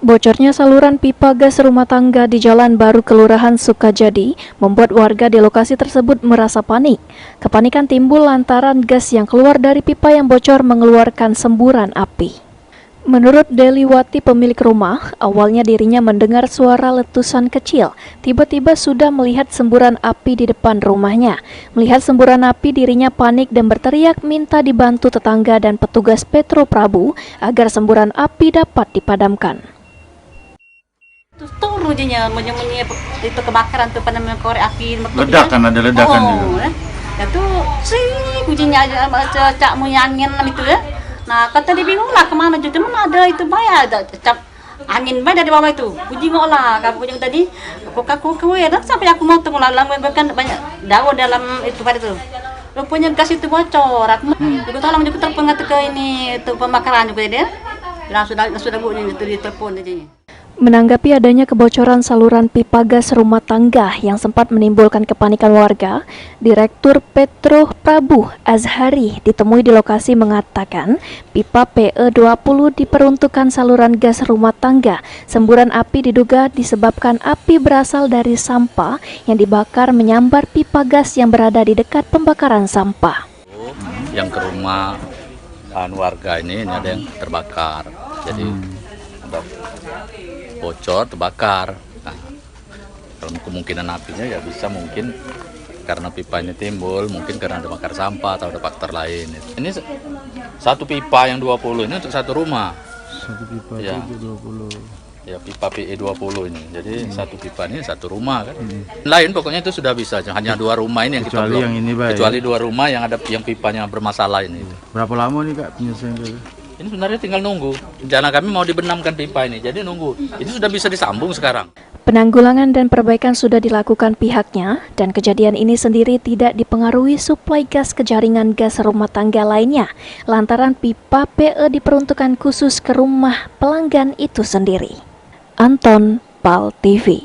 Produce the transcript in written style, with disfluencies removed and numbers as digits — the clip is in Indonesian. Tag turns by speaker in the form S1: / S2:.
S1: Bocornya saluran pipa gas rumah tangga di Jalan Baru Kelurahan Sukajadi membuat warga di lokasi tersebut merasa panik. Kepanikan timbul lantaran gas yang keluar dari pipa yang bocor mengeluarkan semburan api. Menurut Deliwati pemilik rumah, awalnya dirinya mendengar suara letusan kecil. Tiba-tiba sudah melihat semburan api di depan rumahnya. Melihat semburan api, dirinya panik dan berteriak minta dibantu tetangga dan petugas Petro Prabu agar semburan api dapat dipadamkan.
S2: Tuh rujinya bunyi itu kebakaran tuh pada korek api
S3: ledakan ada ledakan juga.
S2: Itu sih bunyinya aja cak angin itu ya. Nah kata dia bingung lah kemana juga mana ada itu bayar ada cap angin bayar dari bawah itu bunyi ngolah kamu bunyi tadi aku ya dan sampai aku mau tunggu lalang kan banyak daun dalam itu pada itu rupanya gas itu bocor aku juga tolong juga telepon ke ini itu pembakaran juga dia bilang sudah bunyi itu di telepon aja.
S1: Menanggapi adanya kebocoran saluran pipa gas rumah tangga yang sempat menimbulkan kepanikan warga, Direktur Petro Prabu Azhari ditemui di lokasi mengatakan pipa PE20 diperuntukkan saluran gas rumah tangga. Semburan api diduga disebabkan api berasal dari sampah yang dibakar menyambar pipa gas yang berada di dekat pembakaran sampah.
S4: Yang ke rumah warga ini ada yang terbakar, jadi bocor terbakar. Nah, dalam kemungkinan apinya ya bisa mungkin karena pipanya timbul, mungkin karena ada bakar sampah atau ada faktor lain. Ini satu pipa yang 20 ini untuk satu rumah.
S3: Satu pipa
S4: ya.
S3: itu 20.
S4: Ya pipa PE20 ini. Jadi satu pipa ini satu rumah kan. Lain pokoknya itu sudah bisa. Hanya dua rumah ini yang
S3: kecuali
S4: kita belum.
S3: Yang ini, Pak,
S4: kecuali
S3: ya?
S4: dua rumah yang ada yang pipanya bermasalah ini.
S3: Berapa lama nih Kak penyelesaian itu?
S4: Ini sebenarnya tinggal nunggu. Rencana kami mau dibenamkan pipa ini, jadi nunggu. Itu sudah bisa disambung sekarang.
S1: Penanggulangan dan perbaikan sudah dilakukan pihaknya, dan kejadian ini sendiri tidak dipengaruhi suplai gas ke jaringan gas rumah tangga lainnya, lantaran pipa PE diperuntukkan khusus ke rumah pelanggan itu sendiri. Anton, PAL TV.